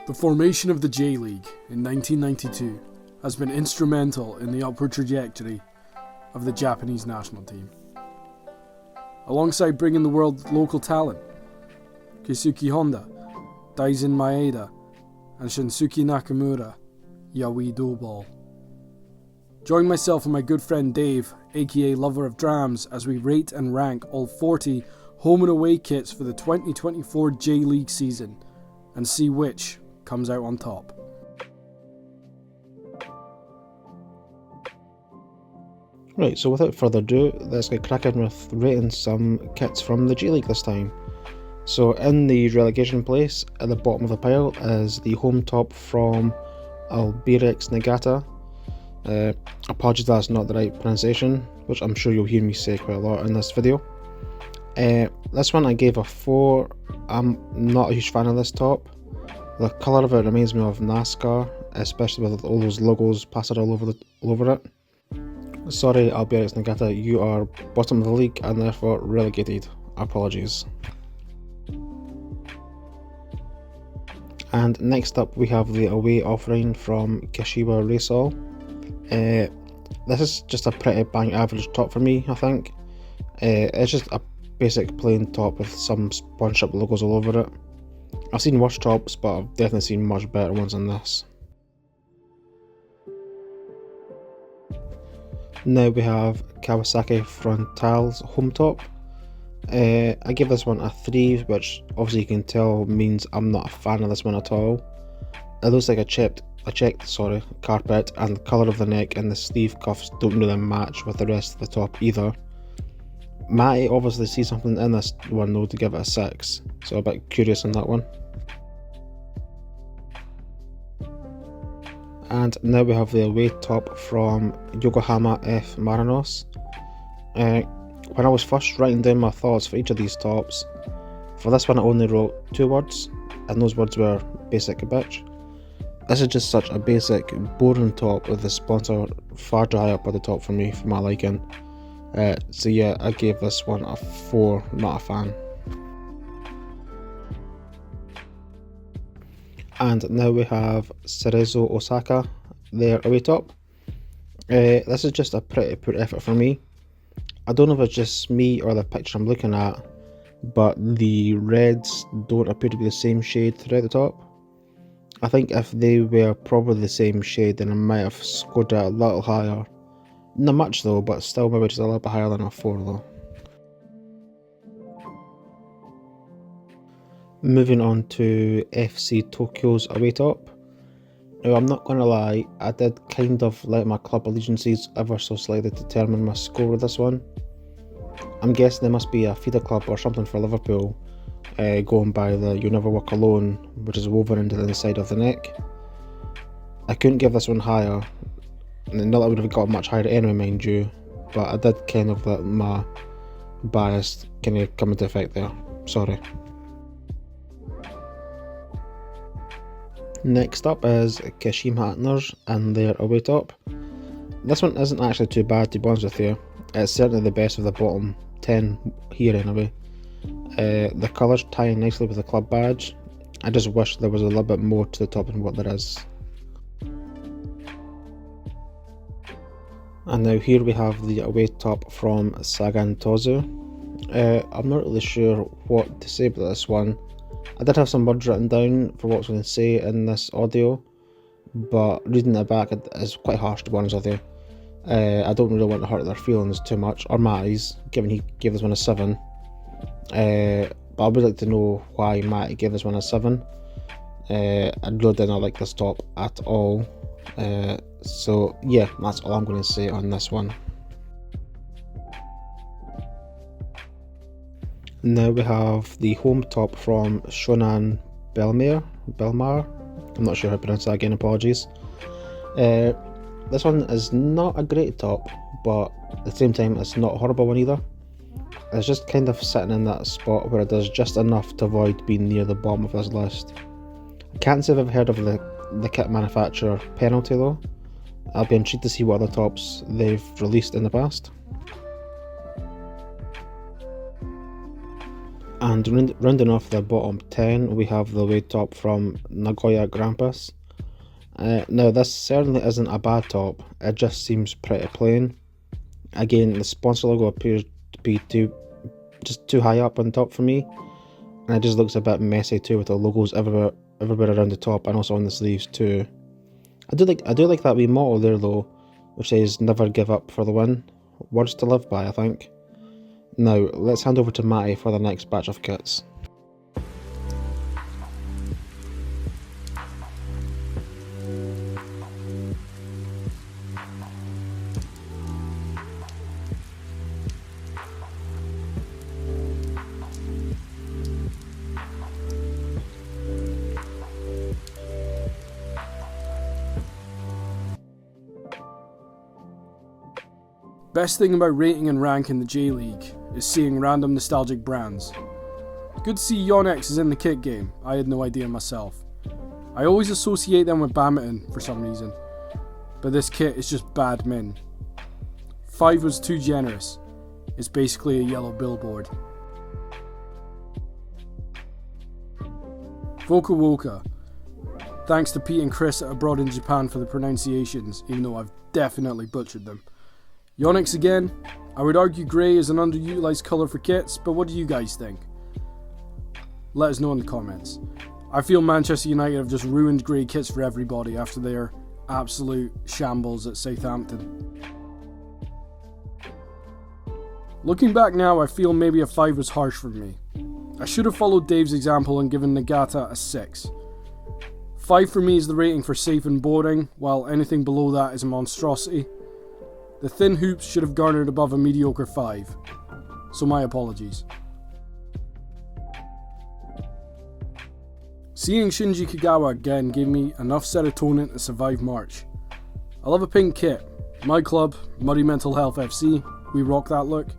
The formation of the J-League in 1992 has been instrumental in the upward trajectory of the Japanese national team. Alongside bringing the world local talent, Keisuke Honda, Daisen Maeda, and Shinsuke Nakamura, Yaoi Do-ball. Join myself and my good friend Dave, aka Lover of Drams, as we rate and rank all 40 home and away kits for the 2024 J-League season, and see which comes out on top. Right, so without further ado, let's get cracking with rating some kits from the J-League this time. So in the relegation place, at the bottom of the pile, is the home top from Albirex Niigata. Apologies that's not the right pronunciation, which I'm sure you'll hear me say quite a lot in this video. This one I gave a 4. I'm not a huge fan of this top. The colour of it reminds me of NASCAR, especially with all those logos plastered all over it. Sorry Albirex Niigata, you are bottom of the league and therefore relegated. Apologies. And next up we have the away offering from Kashiwa Reysol. This is just a pretty bang average top for me, I think. It's just a basic plain top with some sponsorship logos all over it. I've seen worse tops, but I've definitely seen much better ones than this. Now we have Kawasaki Frontale's home top. I give this one a 3, which obviously you can tell means I'm not a fan of this one at all. It looks like a checked carpet, and the colour of the neck and the sleeve cuffs don't really match with the rest of the top either. Matty obviously sees something in this one though to give it a 6, so a bit curious on that one. And now we have the away top from Yokohama F Marinos. When I was first writing down my thoughts for each of these tops, for this one I only wrote 2 words, and those words were basic bitch. This is just such a basic, boring top with the sponsor far too high up at the top for me, for my liking. So yeah, I gave this one a 4, not a fan. And now we have Cerezo Osaka, their away top. This is just a pretty poor effort for me. I don't know if it's just me or the picture I'm looking at, but the reds don't appear to be the same shade throughout the top. I think if they were probably the same shade, then I might have scored it a little higher. Not much though, but still maybe just a little bit higher than a 4 though. Moving on to FC Tokyo's away top. Now I'm not going to lie, I did kind of let my club allegiances ever so slightly determine my score with this one. I'm guessing there must be a feeder club or something for Liverpool, going by the "You Never Walk Alone," which is woven into the inside of the neck. I couldn't give this one higher, not that I would have got much higher anyway, mind you, but I did kind of let my bias kind of come into effect there. Sorry. Next up is Kashima Antlers and their away top. This one isn't actually too bad, to be honest with you. It's certainly the best of the bottom 10 here anyway. The colours tie in nicely with the club badge. I just wish there was a little bit more to the top than what there is. And now here we have the away top from Sagan Tosu. I'm not really sure what to say about this one. I did have some words written down for what I was going to say in this audio, but reading it back is quite harsh, to be honest with you. I don't really want to hurt their feelings too much, or Matty's, given he gave this one a 7. But I would like to know why Matty gave this one a 7. I really did not like this top at all. So yeah, that's all I'm going to say on this one. Now we have the home top from Shonan Bellmare. I'm not sure how to pronounce that again, apologies. This one is not a great top, but at the same time it's not a horrible one either. It's just kind of sitting in that spot where it does just enough to avoid being near the bottom of this list. I can't say I've ever heard of the kit manufacturer Penalty though. I'll be intrigued to see what other tops they've released in the past. And rounding off the bottom 10, we have the way top from Nagoya Grampus. Now this certainly isn't a bad top, it just seems pretty plain. Again, the sponsor logo appears to be just too high up on top for me, and it just looks a bit messy too, with the logos everywhere around the top and also on the sleeves too. I do like that wee motto there though, which says "Never give up for the win." Words to live by, I think. Now let's hand over to Matty for the next batch of kits. Best thing about rating and rank in the J-League is seeing random nostalgic brands. Good to see Yonex is in the kit game, I had no idea myself. I always associate them with badminton for some reason, but this kit is just bad min. 5 was too generous, it's basically a yellow billboard. Fukuoka. Thanks to Pete and Chris abroad in Japan for the pronunciations, even though I've definitely butchered them. Yonex again, I would argue grey is an underutilised colour for kits, but what do you guys think? Let us know in the comments. I feel Manchester United have just ruined grey kits for everybody after their absolute shambles at Southampton. Looking back now, I feel maybe a 5 was harsh for me. I should have followed Dave's example and given Niigata a 6. 5 for me is the rating for safe and boring, while anything below that is a monstrosity. The thin hoops should have garnered above a mediocre 5, so my apologies. Seeing Shinji Kagawa again gave me enough serotonin to survive March. I love a pink kit. My club, Muddy Mental Health FC, we rock that look.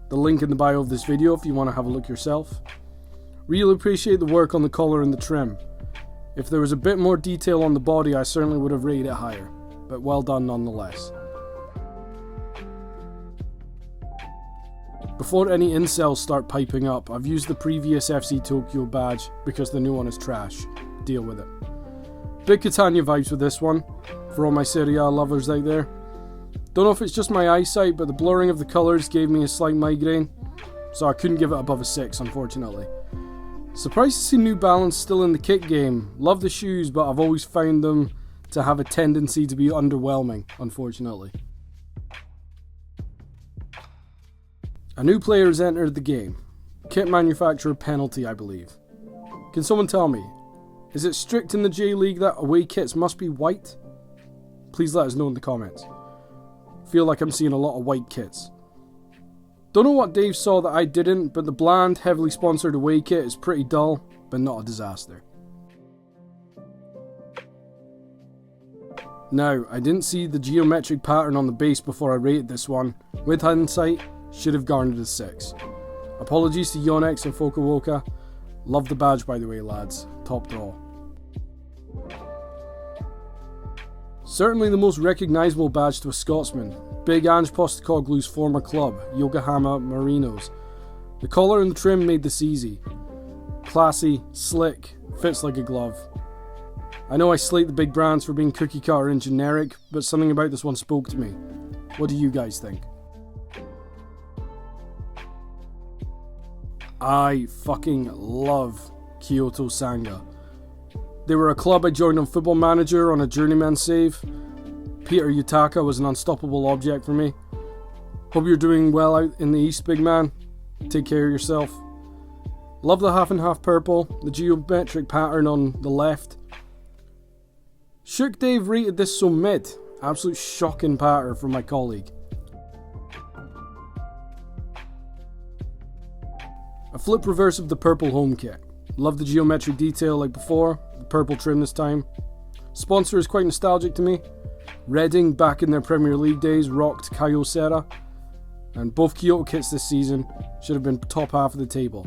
The link in the bio of this video if you want to have a look yourself. Really appreciate the work on the collar and the trim. If there was a bit more detail on the body, I certainly would have rated it higher, but well done nonetheless. Before any incels start piping up, I've used the previous FC Tokyo badge because the new one is trash. Deal with it. Big Catania vibes with this one, for all my Serie A lovers out there. Don't know if it's just my eyesight, but the blurring of the colours gave me a slight migraine, so I couldn't give it above a 6, unfortunately. Surprised to see New Balance still in the kit game. Love the shoes, but I've always found them to have a tendency to be underwhelming, unfortunately. A new player has entered the game. Kit manufacturer penalty, I believe. Can someone tell me, is it strict in the J-League that away kits must be white? Please let us know in the comments. Feel like I'm seeing a lot of white kits. Don't know what Dave saw that I didn't, but the bland, heavily sponsored away kit is pretty dull, but not a disaster. Now, I didn't see the geometric pattern on the base before I rated this one. With hindsight, should have garnered a 6. Apologies to Yonex and Fukuoka. Love the badge by the way, lads. Top draw. Certainly the most recognisable badge to a Scotsman. Big Ange Postecoglou's former club, Yokohama Marinos. The collar and the trim made this easy. Classy, slick, fits like a glove. I know I slate the big brands for being cookie cutter and generic, but something about this one spoke to me. What do you guys think? I fucking love Kyoto Sanga. They were a club I joined on Football Manager on a journeyman save. Peter Yutaka was an unstoppable object for me. Hope you're doing well out in the east, big man. Take care of yourself. Love the half and half purple, the geometric pattern on the left. Shook Dave rated this so mid. Absolute shocking pattern from my colleague. A flip reverse of the purple home kit. Love the geometric detail like before, the purple trim this time. Sponsor is quite nostalgic to me. Reading, back in their Premier League days, rocked Kyocera. And both Kyoto kits this season should have been top half of the table.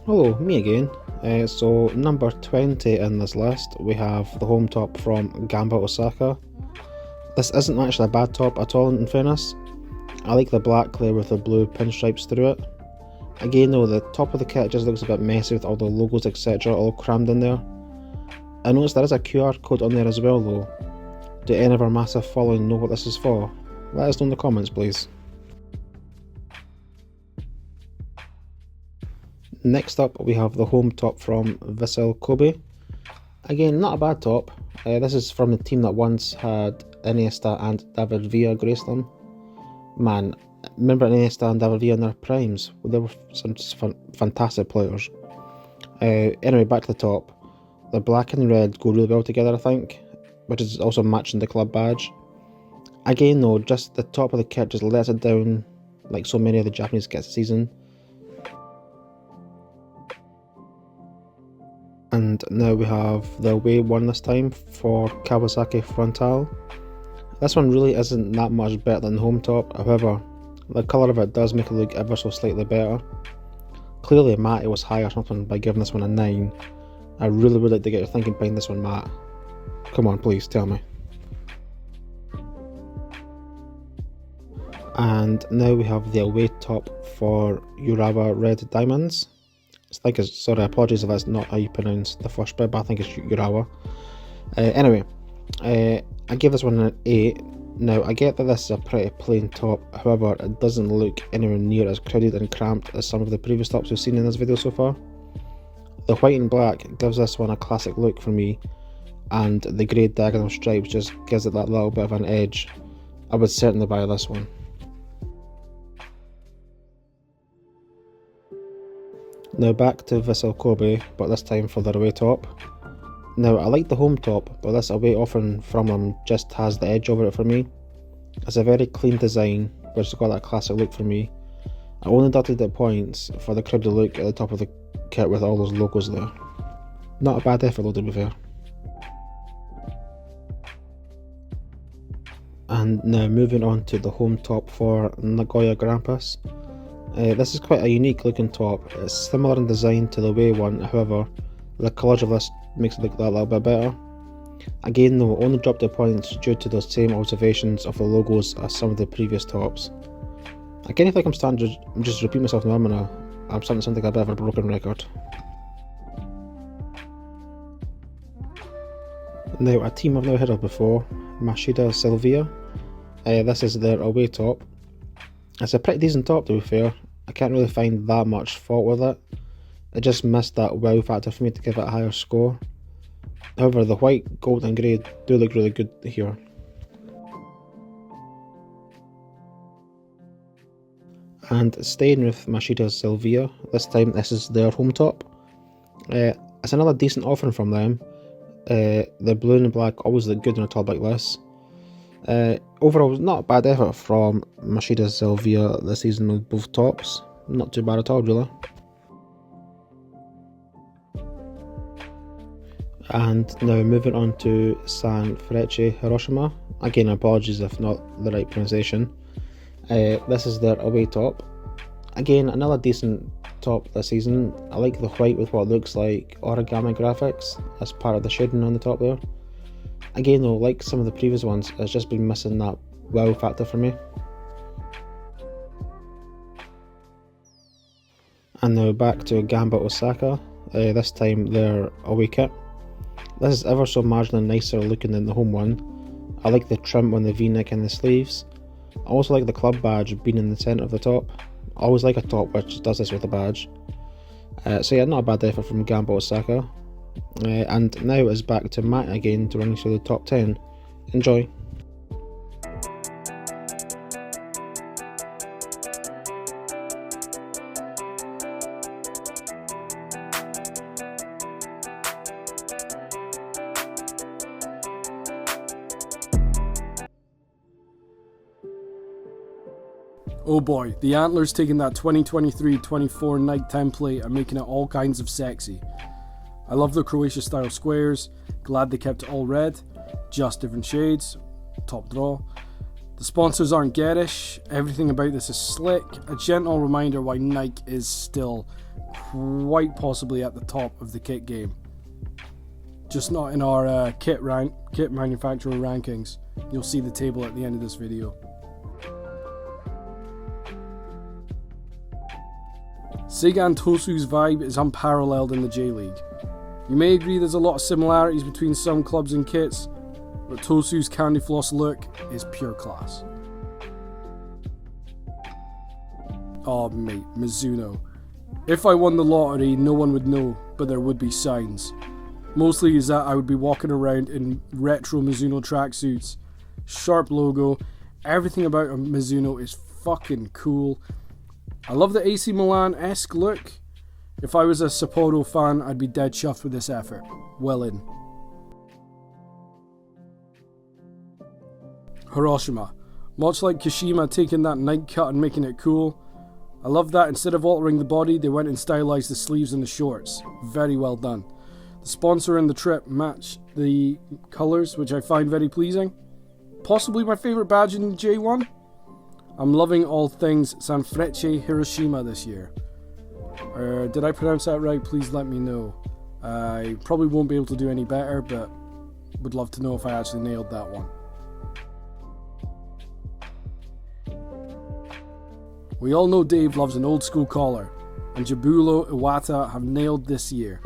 Hello, me again. So number 20 in this list, we have the home top from Gamba, Osaka. This isn't actually a bad top at all, in fairness. I like the black layer with the blue pinstripes through it. Again though, the top of the kit just looks a bit messy with all the logos etc. all crammed in there. I noticed there is a QR code on there as well though. Do any of our massive following know what this is for? Let us know in the comments please. Next up we have the home top from Vissel Kobe. Again, not a bad top. This is from the team that once had Iniesta and David Villa grace them. Man, remember Iniesta and David Villa in their primes? Well, they were some fantastic players. Anyway, back to the top. The black and red go really well together, I think, which is also matching the club badge. Again though, just the top of the kit just lets it down like so many of the Japanese kits this season. And now we have the away one this time for Kawasaki Frontale. This one really isn't that much better than the home top, however, the colour of it does make it look ever so slightly better. Clearly Matty was high or something by giving this one a 9. I really would like to get your thinking behind this one, Matt. Come on, please, tell me. And now we have the away top for Urawa Red Diamonds. Sorry, apologies if that's not how you pronounce the first bit, but I think it's Urawa. Anyway, I give this one an 8. Now, I get that this is a pretty plain top, however, it doesn't look anywhere near as crowded and cramped as some of the previous tops we've seen in this video so far. The white and black gives this one a classic look for me, and the grey diagonal stripes just gives it that little bit of an edge. I would certainly buy this one. Now back to Vissel Kobe, but this time for their away top. Now I like the home top, but this away offering from them just has the edge over it for me. It's a very clean design, which has got that classic look for me. I only dotted at points for the cribby look at the top of the kit with all those logos there. Not a bad effort though, to be fair. And now moving on to the home top for Nagoya Grampus. This is quite a unique looking top. It's similar in design to the away one, however, the colours of this makes it look that little bit better. Again though, only dropped the points due to those same observations of the logos as some of the previous tops. I kind of think I'm starting to just repeat myself now, I'm starting to sound like a bit of a broken record. Now a team I've never heard of before, Machida Zelvia. This is their away top. It's a pretty decent top to be fair. I can't really find that much fault with it. It just missed that wow factor for me to give it a higher score. However, the white, gold and grey do look really good here. And staying with Machida Zelvia, this time this is their home top. It's another decent offering from them. The blue and black always look good on a top like this. Overall, not a bad effort from Machida Zelvia this season with both tops. Not too bad at all, really. And now moving on to Sanfrecce Hiroshima. Again, apologies if not the right pronunciation. This is their away top. Again, another decent top this season. I like the white with what looks like origami graphics as part of the shading on the top there. Again though, like some of the previous ones, it's just been missing that wow factor for me. And now back to Gamba Osaka, this time their away kit. This is ever so marginally nicer looking than the home one. I like the trim on the v-neck and the sleeves. I also like the club badge being in the centre of the top. I always like a top which does this with a badge. So yeah, not a bad effort from Gamba Osaka. And now it's back to Matt again to run you through the top 10. Enjoy! Oh boy, the Antlers taking that 2023-24 Nike template and making it all kinds of sexy. I love the Croatia style squares, glad they kept it all red, just different shades, top draw. The sponsors aren't garish, everything about this is slick, a gentle reminder why Nike is still quite possibly at the top of the kit game. Just not in our kit manufacturer rankings. You'll see the table at the end of this video. Sagan Tosu's vibe is unparalleled in the J-League. You may agree there's a lot of similarities between some clubs and kits, but Tosu's candy floss look is pure class. Oh mate, Mizuno. If I won the lottery, no one would know, but there would be signs. Mostly is that I would be walking around in retro Mizuno tracksuits, sharp logo, everything about a Mizuno is fucking cool. I love the AC Milan-esque look. If I was a Sapporo fan, I'd be dead chuffed with this effort. Well in. Hiroshima. Much like Kashima taking that Nike cut and making it cool, I love that instead of altering the body, they went and stylized the sleeves and the shorts. Very well done. The sponsor and the trip match the colours, which I find very pleasing. Possibly my favourite badge in J1. I'm loving all things Sanfrecce Hiroshima this year. Did I pronounce that right? Please let me know. I probably won't be able to do any better, but would love to know if I actually nailed that one. We all know Dave loves an old school collar, and Júbilo, Iwata have nailed this year.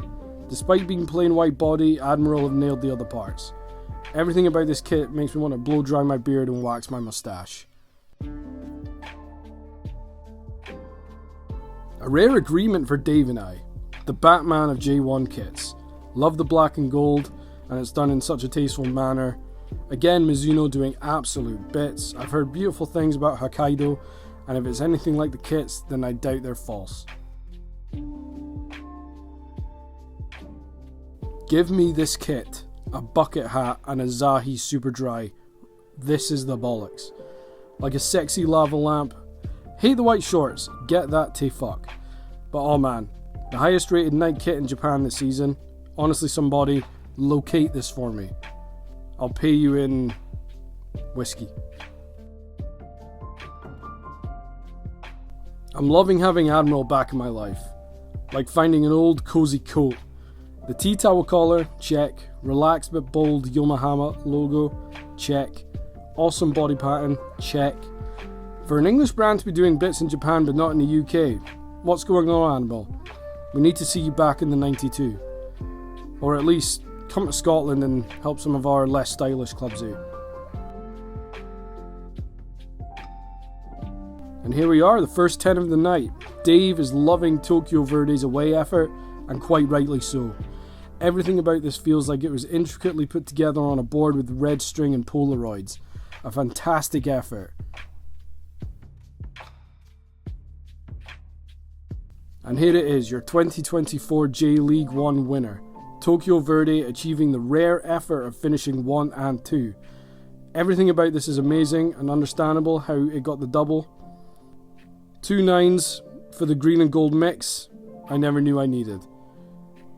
Despite being plain white body, Admiral have nailed the other parts. Everything about this kit makes me want to blow dry my beard and wax my moustache. A rare agreement for Dave and I. The Batman of J1 kits. Love the black and gold, and it's done in such a tasteful manner. Again, Mizuno doing absolute bits. I've heard beautiful things about Hokkaido, and if it's anything like the kits, then I doubt they're false. Give me this kit, a bucket hat and a Zahi Super Dry. This is the bollocks. Like a sexy lava lamp. Hate the white shorts, get that to fuck. But oh man, the highest rated Nike kit in Japan this season. Honestly, somebody, locate this for me. I'll pay you in whiskey. I'm loving having Admiral back in my life. Like finding an old cozy coat. The tea towel collar, check. Relaxed but bold Yokohama logo, check. Awesome body pattern, check. For an English brand to be doing bits in Japan but not in the UK, what's going on, Admiral? We need to see you back in the 92. Or at least come to Scotland and help some of our less stylish clubs out. And here we are, the first 10 of the night. Dave is loving Tokyo Verde's away effort, and quite rightly so. Everything about this feels like it was intricately put together on a board with red string and Polaroids. A fantastic effort. And here it is, your 2024 J-League 1 winner. Tokyo Verde achieving the rare effort of finishing 1 and 2. Everything about this is amazing and understandable how it got the double. 2 9s for the green and gold mix, I never knew I needed.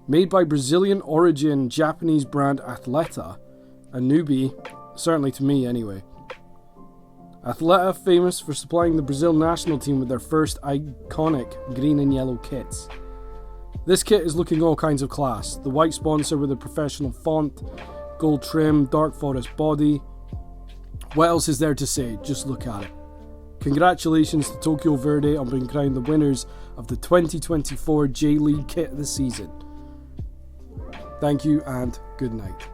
Made by Brazilian origin Japanese brand Atleta, a newbie, certainly to me anyway. Atleta famous for supplying the Brazil national team with their first iconic green and yellow kits. This kit is looking all kinds of class. The white sponsor with a professional font, gold trim, dark forest body. What else is there to say? Just look at it. Congratulations to Tokyo Verde on being crowned the winners of the 2024 J-League kit this season. Thank you and good night.